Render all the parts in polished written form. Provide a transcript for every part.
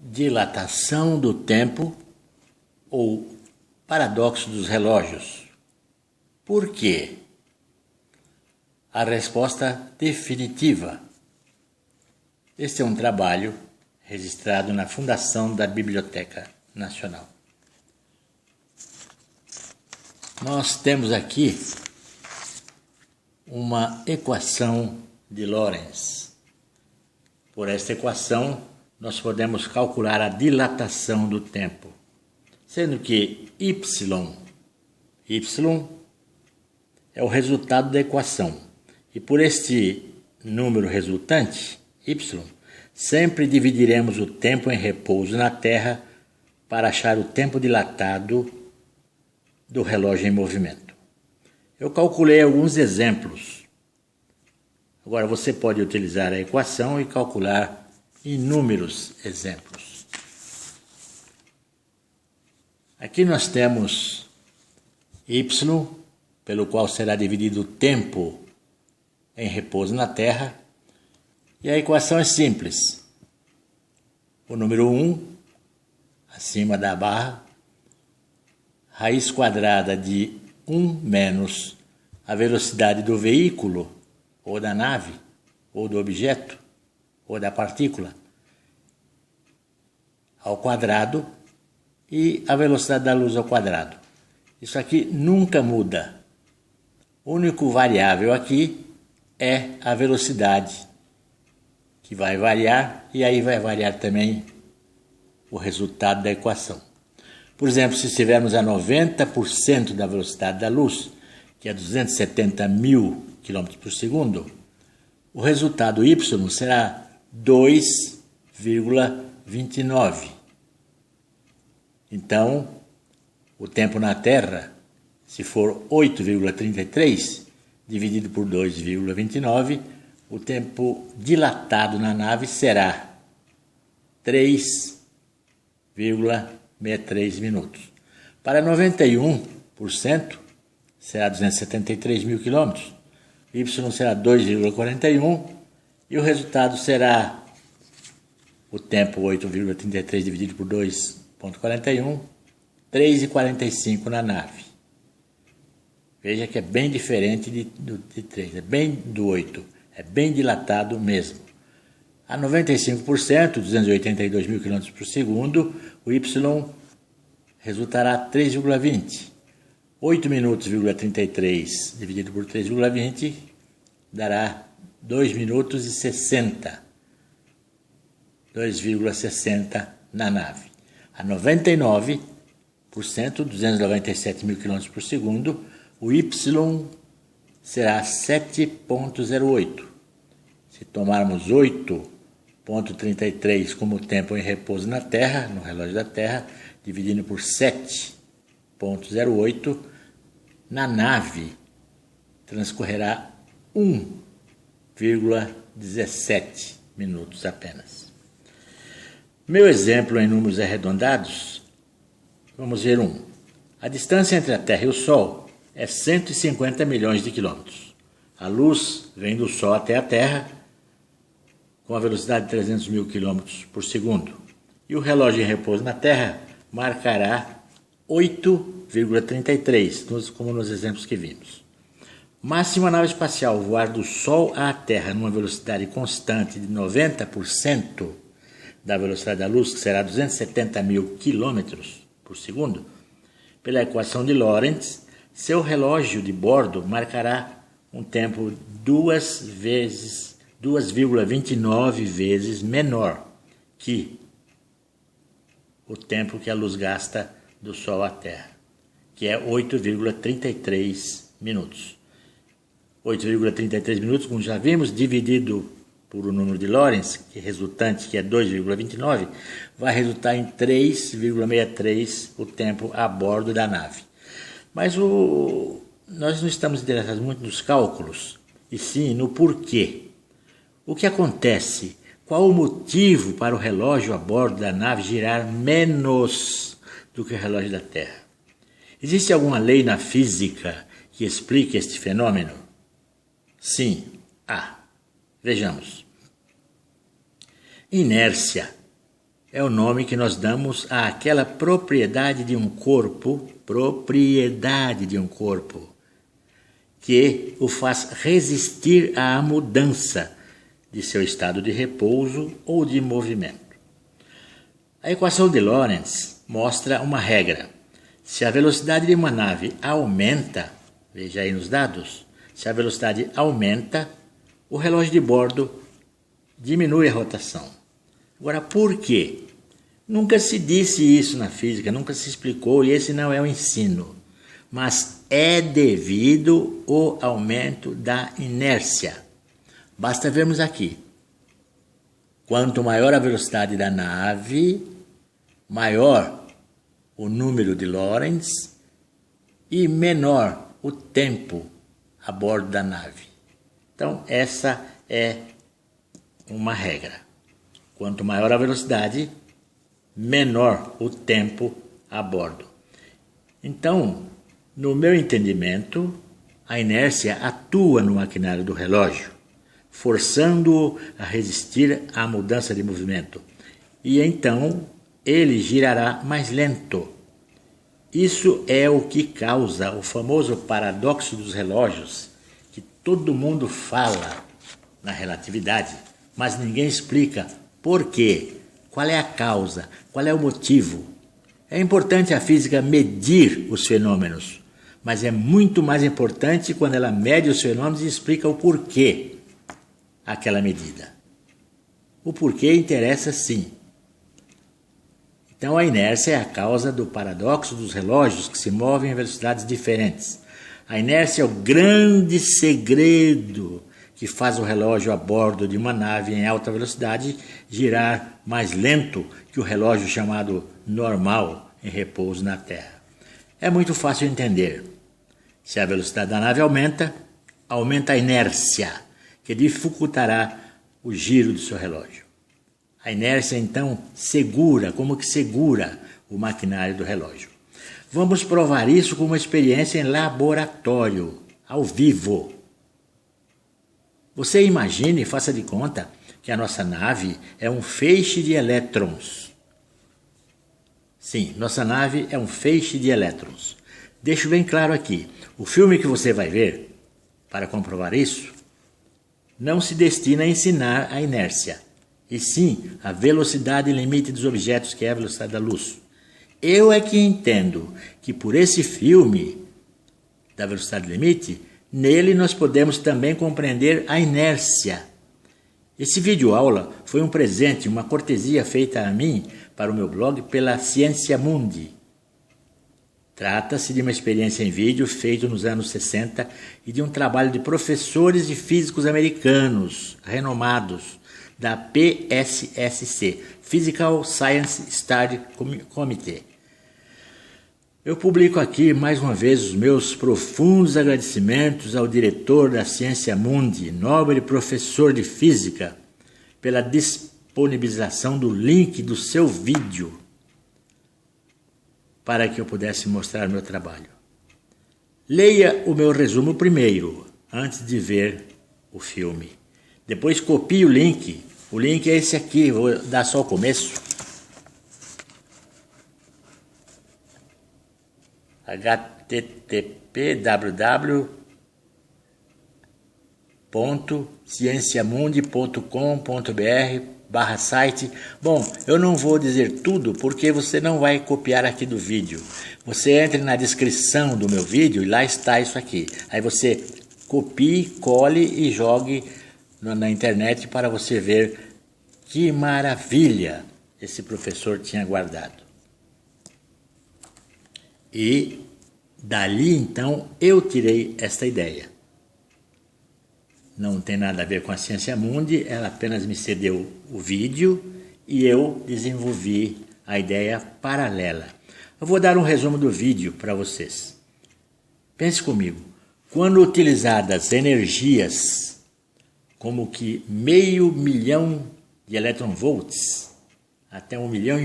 dilatação do tempo ou paradoxo dos relógios. Por quê? A resposta definitiva. Este é um trabalho registrado na Fundação da Biblioteca Nacional. Nós temos aqui uma equação de Lorentz. Por esta equação, nós podemos calcular a dilatação do tempo, sendo que y é o resultado da equação. E por este número resultante, y, sempre dividiremos o tempo em repouso na Terra para achar o tempo dilatado do relógio em movimento. Eu calculei alguns exemplos. Agora você pode utilizar a equação e calcular inúmeros exemplos. Aqui nós temos y, pelo qual será dividido o tempo em repouso na Terra, e a equação é simples. O número 1, acima da barra, raiz quadrada de 1 menos a velocidade do veículo, ou da nave, ou do objeto, ou da partícula, ao quadrado, e a velocidade da luz ao quadrado. Isso aqui nunca muda. O único variável aqui é a velocidade, que vai variar, e aí vai variar também o resultado da equação. Por exemplo, se estivermos a 90% da velocidade da luz, que é 270 mil km por segundo, o resultado y será 2,29. Então, o tempo na Terra, se for 8,33, dividido por 2,29, o tempo dilatado na nave será 3,63 minutos. Para 91%, será 273 mil quilômetros, y será 2,41, e o resultado será o tempo 8,33 dividido por 2,41, 3,45 na nave. Veja que é bem diferente de 3, é bem do 8, é bem dilatado mesmo. A 95%, 282 mil km por segundo, o y resultará 3,20. 8 minutos,33 dividido por 3,20 dará 2 minutos e 60. 2,60 na nave. A 99%, 297 mil km por segundo, o y será 7,08. Se tomarmos 8,33 como tempo em repouso na Terra, no relógio da Terra, dividindo por 7,08, na nave transcorrerá 1,17 minutos apenas. Meu exemplo em números arredondados, vamos ver um. A distância entre a Terra e o Sol é 150 milhões de quilômetros. A luz vem do Sol até a Terra com a velocidade de 300 mil quilômetros por segundo. E o relógio em repouso na Terra marcará 8,33, como nos exemplos que vimos. Mas se uma nave espacial voar do Sol à Terra numa velocidade constante de 90% da velocidade da luz, que será 270 mil quilômetros por segundo, pela equação de Lorentz, seu relógio de bordo marcará um tempo 2,29 vezes menor que o tempo que a luz gasta do Sol à Terra, que é 8,33 minutos. 8,33 minutos, como já vimos, dividido por o número de Lorentz, que é resultante, que é 2,29, vai resultar em 3,63 o tempo a bordo da nave. Mas nós não estamos interessados muito nos cálculos, e sim no porquê. O que acontece? Qual o motivo para o relógio a bordo da nave girar menos do que o relógio da Terra? Existe alguma lei na física que explique este fenômeno? Sim, há. Vejamos. Inércia é o nome que nós damos àquela propriedade de um corpo, que o faz resistir à mudança de seu estado de repouso ou de movimento. A equação de Lorentz mostra uma regra. Se a velocidade de uma nave aumenta, veja aí nos dados, se a velocidade aumenta, o relógio de bordo diminui a rotação. Agora, por quê? Nunca se disse isso na física, nunca se explicou, e esse não é o ensino. Mas é devido ao aumento da inércia. Basta vermos aqui. Quanto maior a velocidade da nave, maior o número de Lorentz e menor o tempo a bordo da nave. Então, essa é uma regra. Quanto maior a velocidade, menor o tempo a bordo. Então, no meu entendimento, a inércia atua no maquinário do relógio, forçando-o a resistir à mudança de movimento. E então, ele girará mais lento. Isso é o que causa o famoso paradoxo dos relógios, que todo mundo fala na relatividade, mas ninguém explica por quê, qual é a causa, qual é o motivo. É importante a física medir os fenômenos, mas é muito mais importante quando ela mede os fenômenos e explica o porquê aquela medida. O porquê interessa sim. Então a inércia é a causa do paradoxo dos relógios que se movem em velocidades diferentes. A inércia é o grande segredo que faz o relógio a bordo de uma nave em alta velocidade girar mais lento que o relógio chamado normal em repouso na Terra. É muito fácil entender. Se a velocidade da nave aumenta, aumenta a inércia, que dificultará o giro do seu relógio. A inércia, então, segura, como que segura o maquinário do relógio. Vamos provar isso com uma experiência em laboratório, ao vivo. Você imagine, faça de conta, que a nossa nave é um feixe de elétrons. Sim, nossa nave é um feixe de elétrons. Deixo bem claro aqui, o filme que você vai ver, para comprovar isso, não se destina a ensinar a inércia, e sim a velocidade limite dos objetos, que é a velocidade da luz. Eu é que entendo que por esse filme da velocidade limite, nele nós podemos também compreender a inércia. Esse vídeo aula foi um presente, uma cortesia feita a mim para o meu blog pela Ciência Mundi. Trata-se de uma experiência em vídeo feita nos anos 60 e de um trabalho de professores de físicos americanos renomados da PSSC, Physical Science Study Committee. Eu publico aqui mais uma vez os meus profundos agradecimentos ao diretor da Ciência Mundi, nobre professor de física, pela disponibilização do link do seu vídeo para que eu pudesse mostrar meu trabalho. Leia o meu resumo primeiro, antes de ver o filme. Depois copie o link. O link é esse aqui, vou dar só o começo. http://cienciamundi.com.br/site. Bom, eu não vou dizer tudo porque você não vai copiar aqui do vídeo. Você entra na descrição do meu vídeo e lá está isso aqui. Aí você copie, cole e jogue na internet para você ver que maravilha esse professor tinha guardado. E dali então eu tirei esta ideia. Não tem nada a ver com a Ciência Mundi, ela apenas me cedeu o vídeo e eu desenvolvi a ideia paralela. Eu vou dar um resumo do vídeo para vocês. Pense comigo, quando utilizadas energias como que 500 mil de eletronvolts, até 1,5 milhão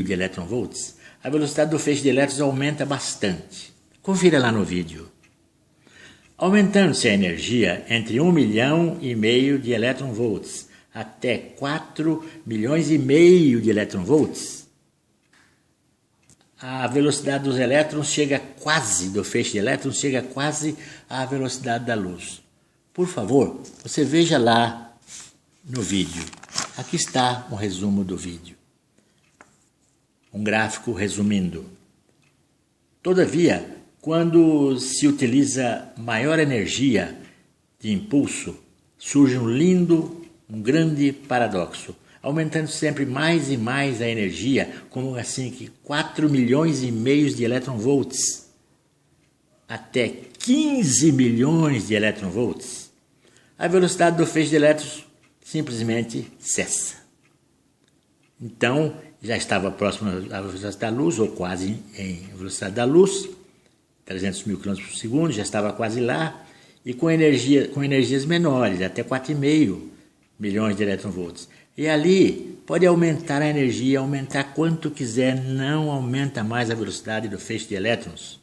de eletronvolts, a velocidade do feixe de elétrons aumenta bastante. Confira lá no vídeo. Aumentando-se a energia entre 1,5 milhão de eletronvolts até 4 milhões e meio de elétron-volts, a velocidade dos elétrons chega quase, do feixe de elétrons, chega quase à velocidade da luz. Por favor, você veja lá no vídeo. Aqui está um resumo do vídeo. Um gráfico resumindo. Todavia, quando se utiliza maior energia de impulso, surge um grande paradoxo, aumentando sempre mais e mais a energia, como assim que 4 milhões e meio de elétron-volts até 15 milhões de elétron-volts, a velocidade do feixe de elétrons simplesmente cessa. Então, já estava próximo à velocidade da luz, ou quase em velocidade da luz, 300 mil km por segundo, já estava quase lá, e com energias menores, até 4,5 milhões de elétron-volts. E ali pode aumentar a energia, aumentar quanto quiser, não aumenta mais a velocidade do feixe de elétrons.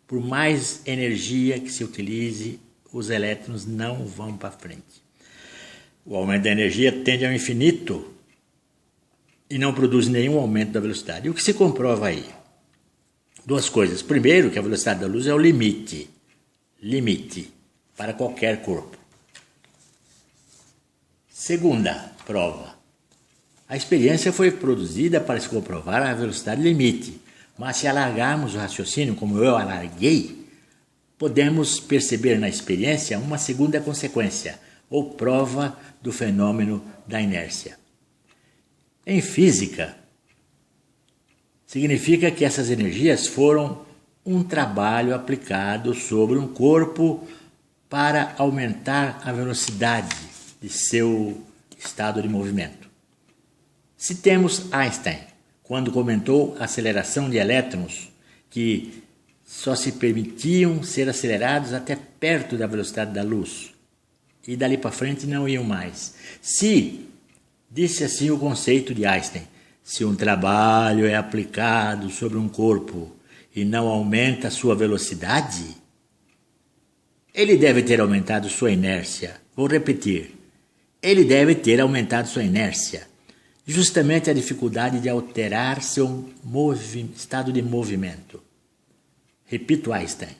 Por mais energia que se utilize, os elétrons não vão para frente. O aumento da energia tende ao infinito e não produz nenhum aumento da velocidade. E o que se comprova aí? Duas coisas. Primeiro, que a velocidade da luz é o limite para qualquer corpo. Segunda prova. A experiência foi produzida para se comprovar a velocidade limite, mas se alargarmos o raciocínio, como eu alarguei, podemos perceber na experiência uma segunda consequência, ou prova do fenômeno da inércia. Em física, significa que essas energias foram um trabalho aplicado sobre um corpo para aumentar a velocidade de seu estado de movimento. Citemos Einstein, quando comentou a aceleração de elétrons, que só se permitiam ser acelerados até perto da velocidade da luz, e dali para frente não iam mais. Disse assim o conceito de Einstein, se um trabalho é aplicado sobre um corpo e não aumenta sua velocidade, ele deve ter aumentado sua inércia. Vou repetir, ele deve ter aumentado sua inércia, justamente a dificuldade de alterar seu estado de movimento. Repito Einstein,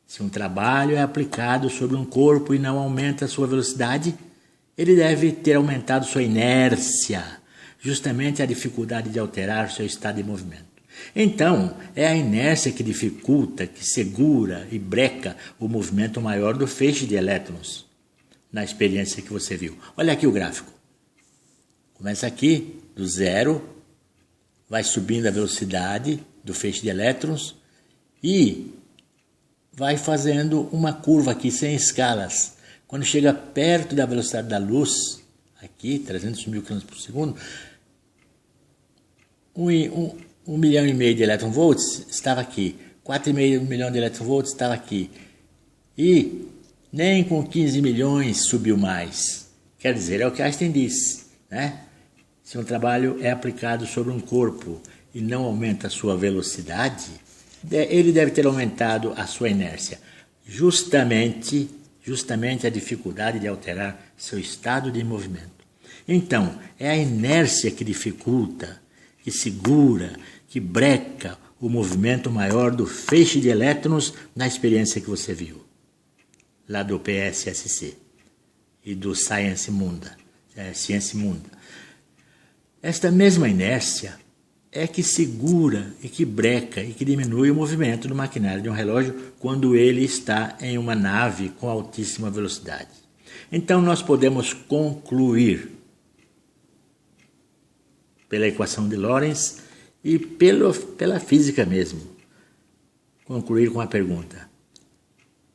se um trabalho é aplicado sobre um corpo e não aumenta sua velocidade, ele deve ter aumentado sua inércia, justamente a dificuldade de alterar seu estado de movimento. Então, é a inércia que dificulta, que segura e breca o movimento maior do feixe de elétrons, na experiência que você viu. Olha aqui o gráfico. Começa aqui, do zero, vai subindo a velocidade do feixe de elétrons e vai fazendo uma curva aqui sem escalas. Quando chega perto da velocidade da luz, aqui, 300 mil km por segundo, 1,5 milhão de elétron-volts estava aqui, 4,5 milhões de elétron-volts estava aqui. E nem com 15 milhões subiu mais. Quer dizer, é o que Einstein disse, né? Se um trabalho é aplicado sobre um corpo e não aumenta a sua velocidade, ele deve ter aumentado a sua inércia. Justamente a dificuldade de alterar seu estado de movimento. Então, é a inércia que dificulta, que segura, que breca o movimento maior do feixe de elétrons na experiência que você viu, lá do PSSC e do Ciência Munda. Esta mesma inércia é que segura e que breca e que diminui o movimento do maquinário de um relógio quando ele está em uma nave com altíssima velocidade. Então nós podemos concluir pela equação de Lorentz e pela física mesmo, concluir com a pergunta: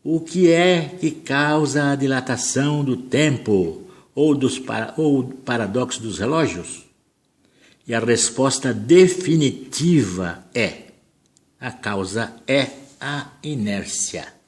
o que é que causa a dilatação do tempo ou o paradoxo dos relógios? E a resposta definitiva é: a causa é a inércia.